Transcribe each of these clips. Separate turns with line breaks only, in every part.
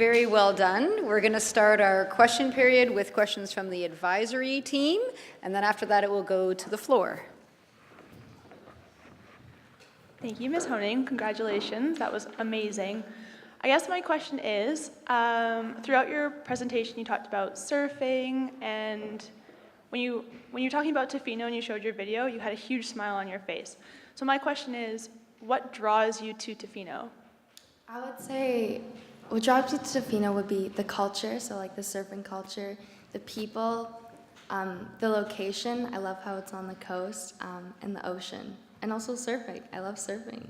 very well done. We're going to start our question period with questions from the advisory team, and then after that it will go to the floor.
Thank you, Ms. Honing. Congratulations. That was amazing. I guess my question is, throughout your presentation you talked about surfing, and when you're talking about Tofino and you showed your video, you had a huge smile on your face. So my question is, what draws you to Tofino?
I would say what draws me to Tofino would be the culture, so like the surfing culture, the people, the location. I love how it's on the coast, and the ocean, and also surfing. I love surfing.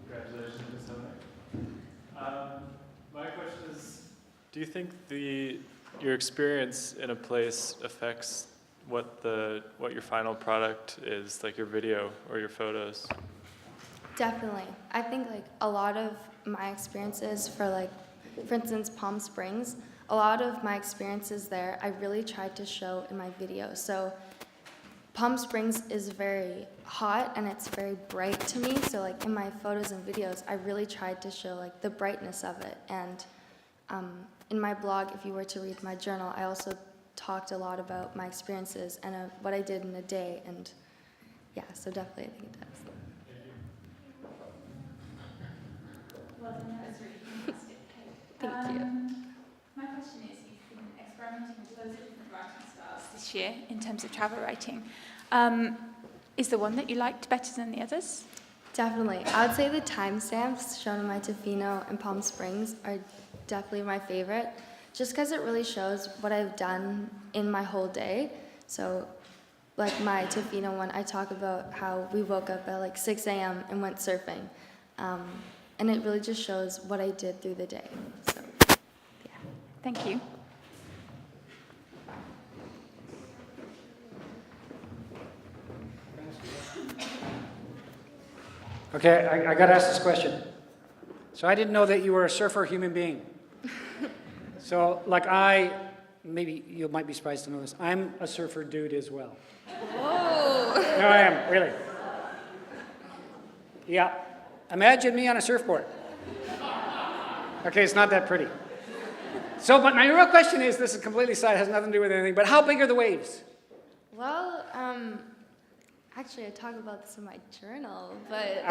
Congratulations, Ms. Honig. My question is, do you think your experience in a place affects what your final product is, like your video or your photos?
Definitely. I think like a lot of my experiences for instance, Palm Springs, a lot of my experiences there, I really tried to show in my video. So Palm Springs is very hot and it's very bright to me. So like in my photos and videos, I really tried to show like the brightness of it. And in my blog, if you were to read my journal, I also talked a lot about my experiences and what I did in a day. And yeah, so definitely I think it does.
Well done, that was really fantastic.
Thank you.
My question is, you've been experimenting with loads of different writing styles this year in terms of travel writing. Is there one that you liked better than the others?
Definitely. I would say the timestamps shown in my Tofino and Palm Springs are definitely my favorite, just because it really shows what I've done in my whole day. So like my Tofino one, I talk about how we woke up at like 6 a.m. and went surfing. And it really just shows what I did through the day. So, yeah.
Thank you.
Okay, I got to ask this question. So I didn't know that you were a surfer human being. So like maybe you might be surprised to know this, I'm a surfer dude as well.
Whoa.
No, I am, really. Yeah. Imagine me on a surfboard. Okay, it's not that pretty. So, but my real question is, this is completely side, has nothing to do with anything, but how big are the waves?
Well, actually I talk about this in my journal, but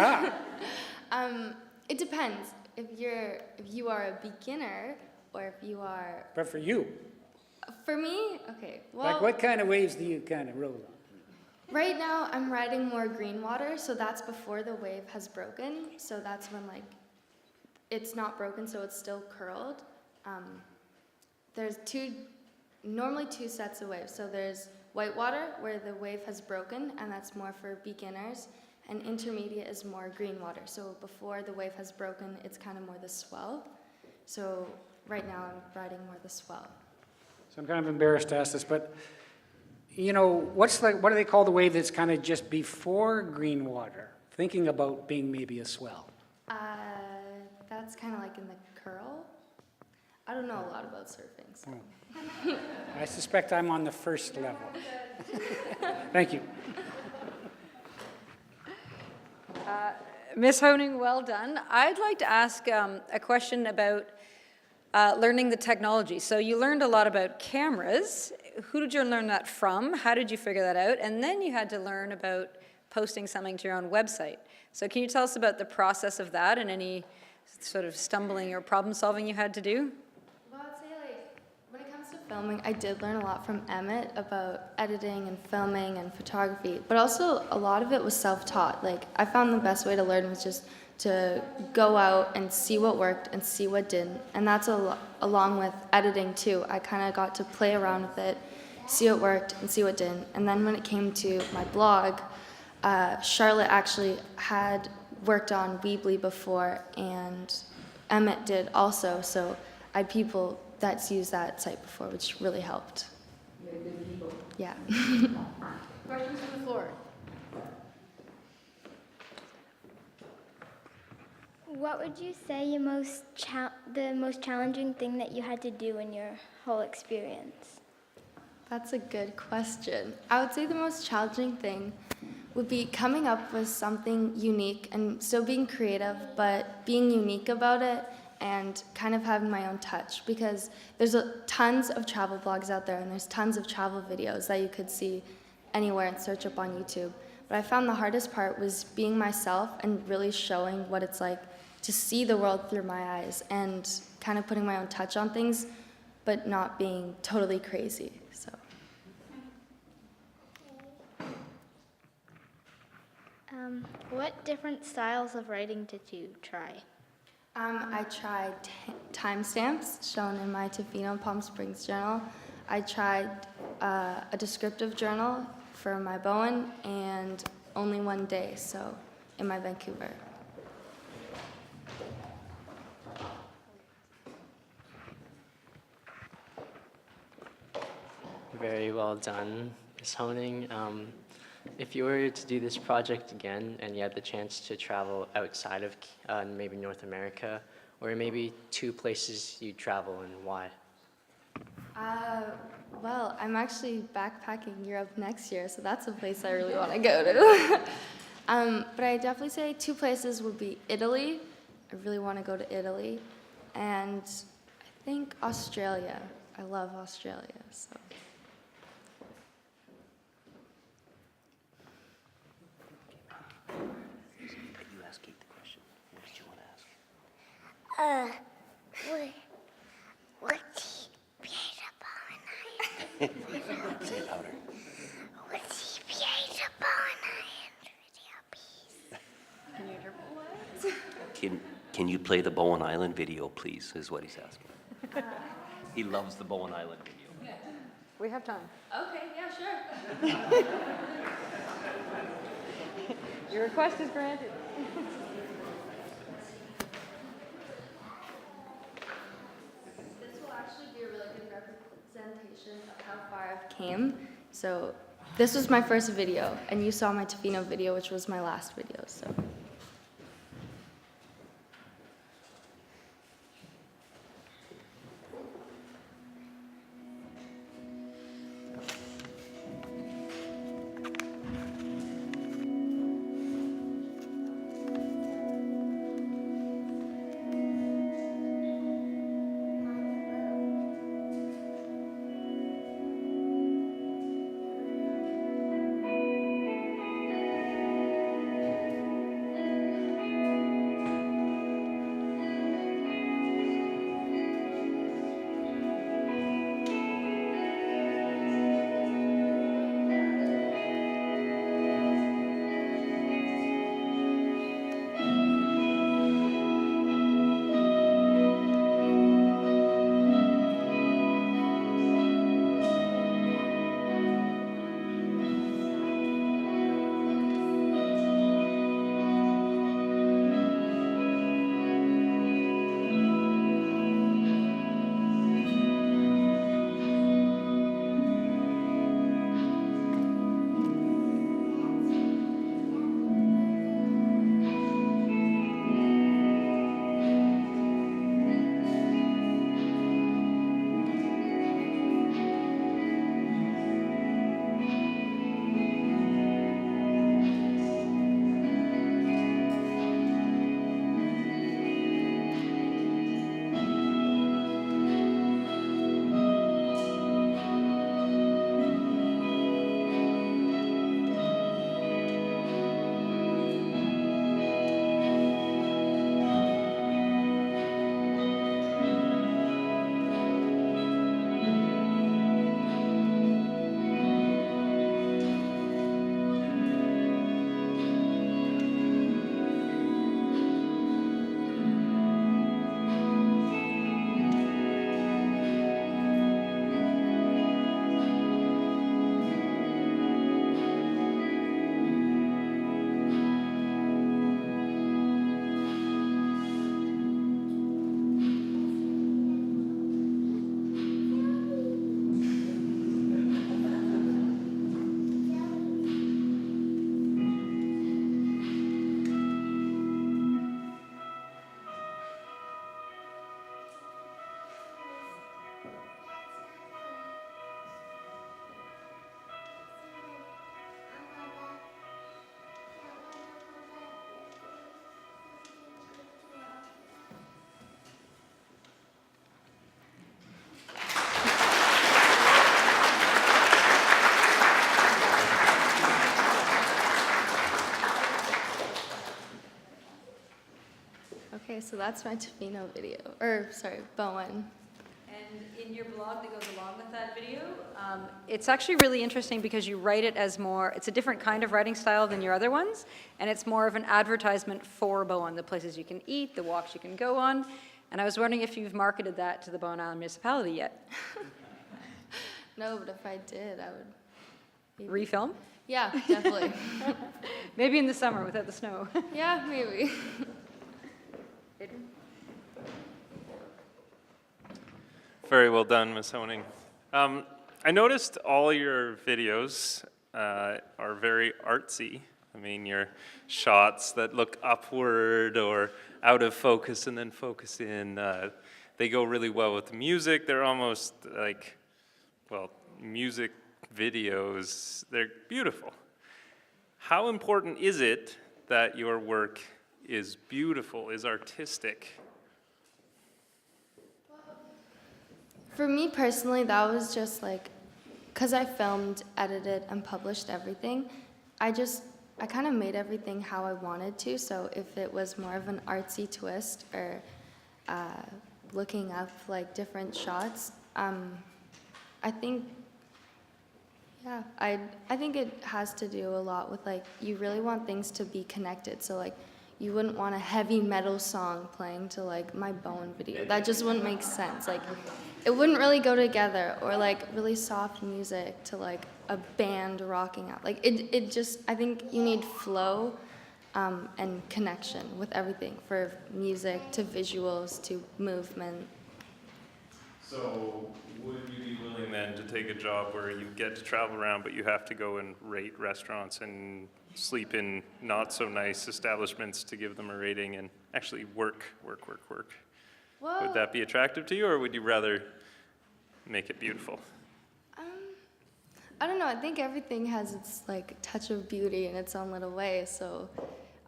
it depends. If you are a beginner or if you are...
But for you?
For me? Okay, well...
Like what kind of waves do you kind of roll on?
Right now, I'm riding more green water, so that's before the wave has broken. So that's when, like, it's not broken, so it's still curled. There's normally two sets of waves. So there's white water, where the wave has broken, and that's more for beginners. And intermediate is more green water. So before the wave has broken, it's kind of more the swell. So right now, I'm riding more the swell.
So I'm kind of embarrassed to ask this, but... You know, what do they call the wave that's kind of just before green water? Thinking about being maybe a swell.
That's kind of like in the curl. I don't know a lot about surfing. So.
Oh. I suspect I'm on the first level. Thank you.
Ms. Honing, well done. I'd like to ask a question about learning the technology. So you learned a lot about cameras. Who did you learn that from? How did you figure that out? And then you had to learn about posting something to your own website. So can you tell us about the process of that and any sort of stumbling or problem solving you had to do?
Well, I'd say when it comes to filming, I did learn a lot from Emmett about editing and filming and photography, but also a lot of it was self-taught. Like I found the best way to learn was just to go out and see what worked and see what didn't. And that's along with editing too. I kind of got to play around with it, see what worked and see what didn't. And then when it came to my blog, Charlotte actually had worked on Weebly before, and Emmett did also. So I had people that's used that site before, which really helped.
Very good people.
Yeah.
Questions from the floor?
What would you say the most challenging thing that you had to do in your whole experience?
That's a good question. I would say the most challenging thing would be coming up with something unique and still being creative, but being unique about it and kind of having my own touch, because there's tons of travel blogs out there and there's tons of travel videos that you could see anywhere and search up on YouTube. But I found the hardest part was being myself and really showing what it's like to see the world through my eyes and kind of putting my own touch on things, but not being totally crazy. So.
What different styles of writing did you try?
I tried timestamps shown in my Tofino Palm Springs journal. I tried a descriptive journal for my Bowen and only one day, so in my Vancouver.
Very well done, Ms. Honing. If you were to do this project again and you had the chance to travel outside of maybe North America, or maybe 2 places you'd travel and why?
Well, I'm actually backpacking Europe next year, so that's a place I really want to go to. But I definitely say 2 places would be Italy. I really want to go to Italy. And I think Australia. I love Australia, so.
You ask Kate the question. What did you want to ask?
What's beautiful and
Say it louder.
what's beautiful and video piece?
Can you play the Bowen Island video, please, is what he's asking. He loves the Bowen Island video.
We have time.
Okay, yeah, sure.
Your request is granted.
This will actually be a really good representation of how far I've came. So this was my first video, and you saw my Tofino video, which was my last video, so. Okay, so that's my Tofino video, or sorry, Bowen.
And in your blog that goes along with that video, it's actually really interesting because you write it as more, it's a different kind of writing style than your other ones, and it's more of an advertisement for Bowen, the places you can eat, the walks you can go on. And I was wondering if you've marketed that to the Bowen Island municipality yet.
No, but if I did, I would. Maybe.
Refilm?
Yeah, definitely.
Maybe in the summer without the snow.
Yeah, maybe.
Very well done, Ms. Honing. I noticed all your videos are very artsy. I mean, your shots that look upward or out of focus and then focus in, they go really well with the music. They're almost like, well, music videos. They're beautiful. How important is it that your work is beautiful, is artistic?
For me personally, that was just like, because I filmed, edited, and published everything, I kind of made everything how I wanted to, so if it was more of an artsy twist or looking up like different shots, I think, yeah, I think it has to do a lot with like, you really want things to be connected, so like, you wouldn't want a heavy metal song playing to like my Bowen video. That just wouldn't make sense. Like, it wouldn't really go together, or like really soft music to like a band rocking out. Like it just, I think you need flow and connection with everything, for music to visuals to movement.
So would you be willing then to take a job where you get to travel around, but you have to go and rate restaurants and sleep in not so nice establishments to give them a rating and actually work?
Well,
Would that be attractive to you, or would you rather make it beautiful?
I don't know. I think everything has its like touch of beauty in its own little way. So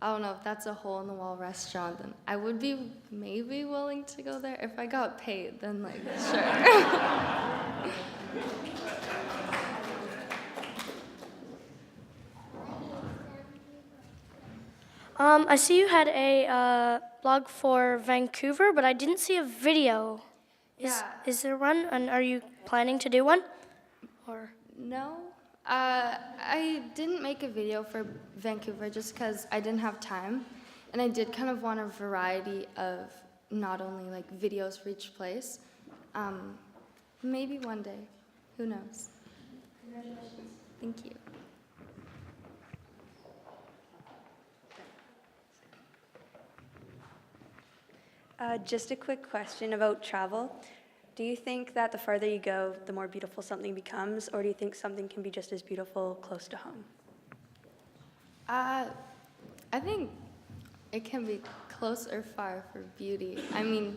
I don't know if that's a hole-in-the-wall restaurant. Then I would be maybe willing to go there if I got paid. Then like sure.
I see you had a blog for Vancouver, but I didn't see a video. Is there one, and are you planning to do one? Or
No. I didn't make a video for Vancouver just because I didn't have time. And I did kind of want a variety of not only like videos for each place. Maybe one day. Who knows? Congratulations. Thank you.
Just a quick question about travel. Do you think that the farther you go, the more beautiful something becomes, or do you think something can be just as beautiful close to home?
I think it can be close or far for beauty. I mean,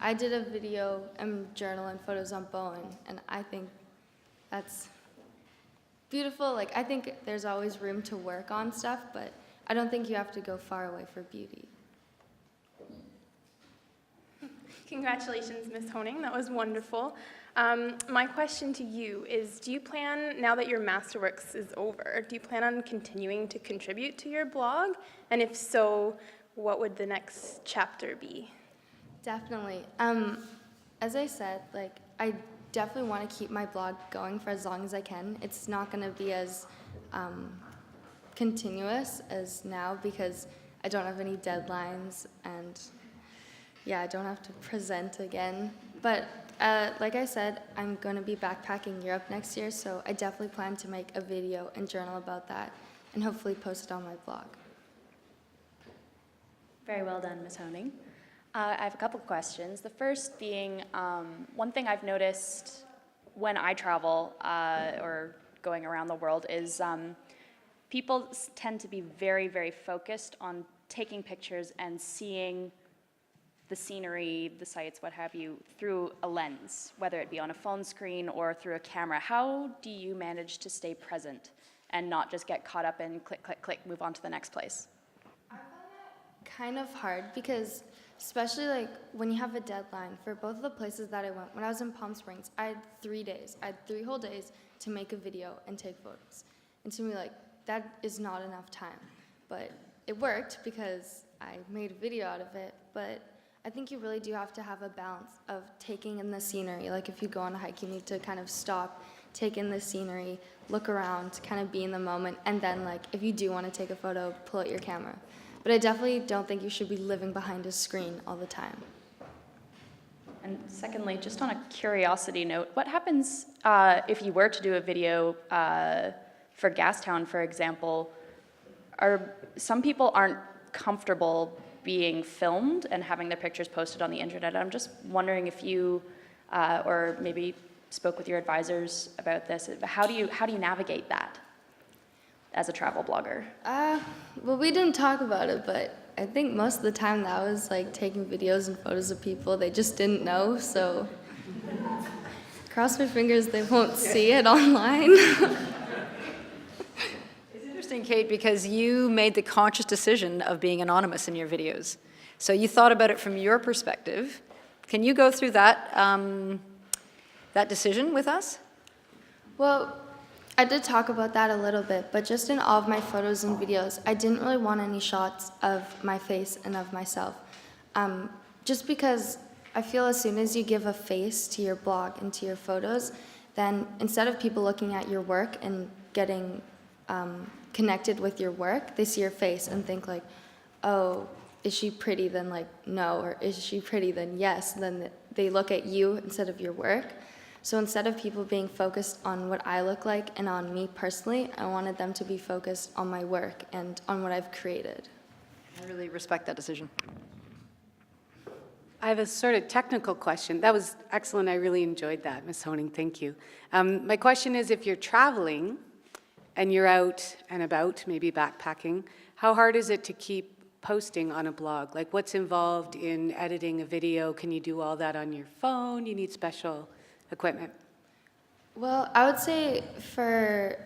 I did a video and journal and photos on Bowen, and I think that's beautiful. Like, I think there's always room to work on stuff, but I don't think you have to go far away for beauty.
Congratulations, Ms. Honing. That was wonderful. My question to you is, do you plan, now that your Masterworks is over, do you plan on continuing to contribute to your blog? And if so, what would the next chapter be?
Definitely. As I said, like, I definitely want to keep my blog going for as long as I can. It's not going to be as continuous as now because I don't have any deadlines, and yeah, I don't have to present again. But like I said, I'm going to be backpacking Europe next year, so I definitely plan to make a video and journal about that and hopefully post it on my blog.
Very well done, Ms. Honing. I have a couple of questions. The first being, one thing I've noticed when I travel or going around the world is people tend to be very, very focused on taking pictures and seeing the scenery, the sights, what have you, through a lens, whether it be on a phone screen or through a camera. How do you manage to stay present and not just get caught up in click, click, click, move on to the next place?
I found that kind of hard because especially like when you have a deadline for both of the places that I went. When I was in Palm Springs, I had 3 days. I had 3 whole days to make a video and take photos. And to me, like, that is not enough time. But it worked because I made a video out of it. But I think you really do have to have a balance of taking in the scenery. Like if you go on a hike, you need to kind of stop, take in the scenery, look around, kind of be in the moment, and then like if you do want to take a photo, pull out your camera. But I definitely don't think you should be living behind a screen all the time.
And secondly, just on a curiosity note, what happens if you were to do a video for Gastown, for example? Some people aren't comfortable being filmed and having their pictures posted on the internet. I'm just wondering if you, or maybe spoke with your advisors about this. How do you navigate that as a travel blogger?
Well, we didn't talk about it, but I think most of the time that was like taking videos and photos of people they just didn't know, so cross my fingers they won't see it online.
It's interesting, Kate, because you made the conscious decision of being anonymous in your videos. So you thought about it from your perspective. Can you go through that, that decision with us?
Well, I did talk about that a little bit, but just in all of my photos and videos, I didn't really want any shots of my face and of myself. Just because I feel as soon as you give a face to your blog and to your photos, then instead of people looking at your work and getting connected with your work, they see your face and think like, oh, is she pretty? Then like, no, or is she pretty? Then yes. Then they look at you instead of your work. So instead of people being focused on what I look like and on me personally, I wanted them to be focused on my work and on what I've created.
I really respect that decision.
I have a sort of technical question. That was excellent. I really enjoyed that, Ms. Honing. Thank you. My question is, if you're traveling and you're out and about, maybe backpacking, how hard is it to keep posting on a blog? Like, what's involved in editing a video? Can you do all that on your phone? You need special equipment?
Well, I would say for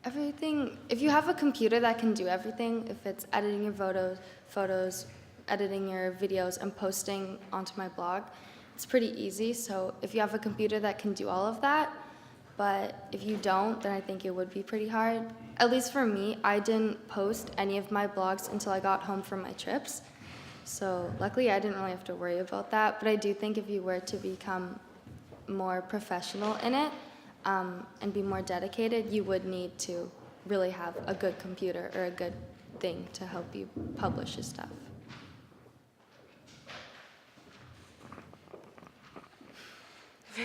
everything, if you have a computer that can do everything, if it's editing your photos, editing your videos, and posting onto my blog, it's pretty easy. So if you have a computer that can do all of that, but if you don't, then I think it would be pretty hard. At least for me, I didn't post any of my blogs until I got home from my trips. So luckily, I didn't really have to worry about that. But I do think if you were to become more professional in it and be more dedicated, you would need to really have a good computer or a good thing to help you publish your stuff.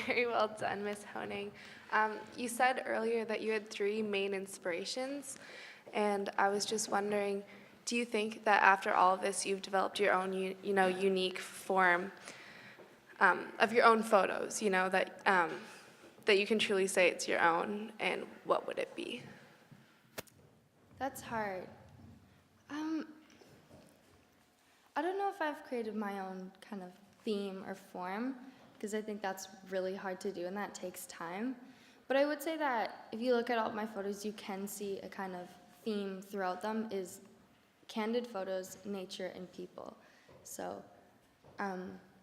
Very well done, Ms. Honing. You said earlier that you had 3 main inspirations, and I was just wondering, do you think that after all of this, you've developed your own, unique form of your own photos, that you can truly say it's your own, and what would it be?
That's hard. I don't know if I've created my own kind of theme or form, because I think that's really hard to do and that takes time. But I would say that if you look at all of my photos, you can see a kind of theme throughout them is candid photos, nature, and people. So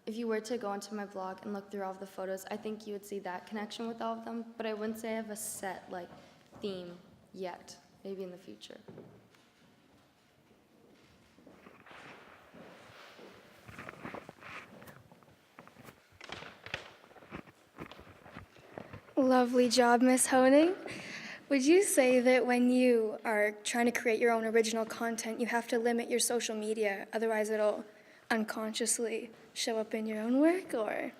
if you were to go onto my blog and look through all of the photos, I think you would see that connection with all of them, but I wouldn't say I have a set theme yet, maybe in the future.
Lovely job, Miss Honing. Would you say that when you are trying to create your own original content, you have to limit your social media, otherwise it'll unconsciously show up in your own work, or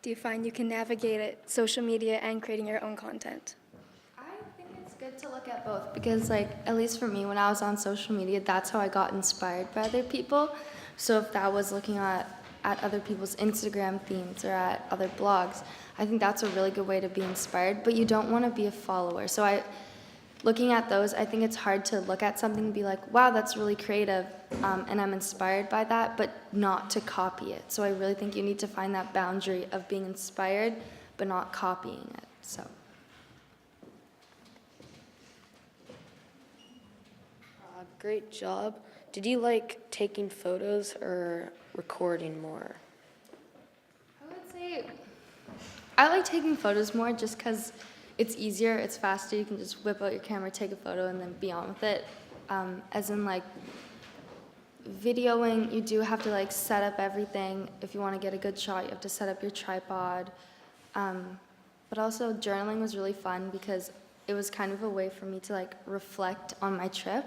do you find you can navigate it, social media and creating your own content?
I think it's good to look at both because, at least for me, when I was on social media, that's how I got inspired by other people. So if that was looking at other people's Instagram themes or at other blogs, I think that's a really good way to be inspired, but you don't want to be a follower. So looking at those, I think it's hard to look at something and be like, wow, that's really creative, and I'm inspired by that, but not to copy it. So I really think you need to find that boundary of being inspired, but not copying it, so.
Great job. Did you like taking photos or recording more?
I would say I like taking photos more just because it's easier, it's faster, you can just whip out your camera, take a photo, and then be on with it. As in videoing, you do have to like set up everything. If you want to get a good shot, you have to set up your tripod. But also journaling was really fun because it was kind of a way for me to like reflect on my trip.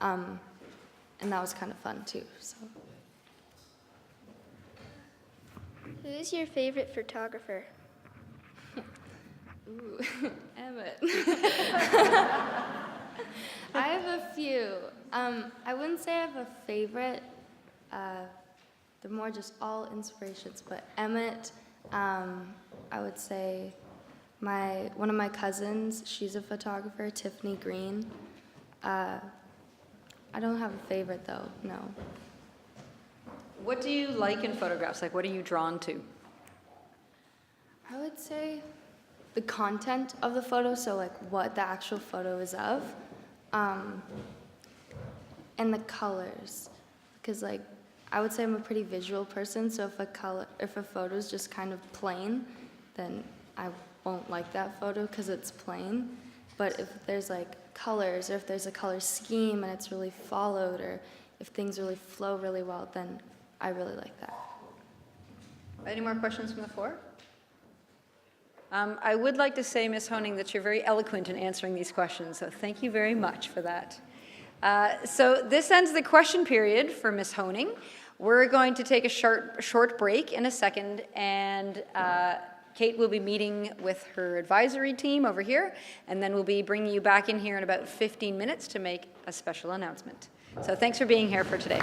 And that was kind of fun too. So.
Who is your favorite photographer?
Ooh, Emmett. I have a few. I wouldn't say I have a favorite. They're more just all inspirations. But Emmett, I would say one of my cousins, she's a photographer, Tiffany Green. I don't have a favorite though, no.
What do you like in photographs? Like, what are you drawn to?
I would say the content of the photo, so like what the actual photo is of, and the colors, because like I would say I'm a pretty visual person, so if a photo is just kind of plain, then I won't like that photo because it's plain. But if there's like colors, or if there's a color scheme and it's really followed, or if things really flow really well, then I really like that.
Any more questions from the floor? I would like to say, Ms. Honing, that you're very eloquent in answering these questions, so thank you very much for that. So this ends the question period for Ms. Honing. We're going to take a short break in a second, and Kate will be meeting with her advisory team over here, and then we'll be bringing you back in here in about 15 minutes to make a special announcement. So thanks for being here for today.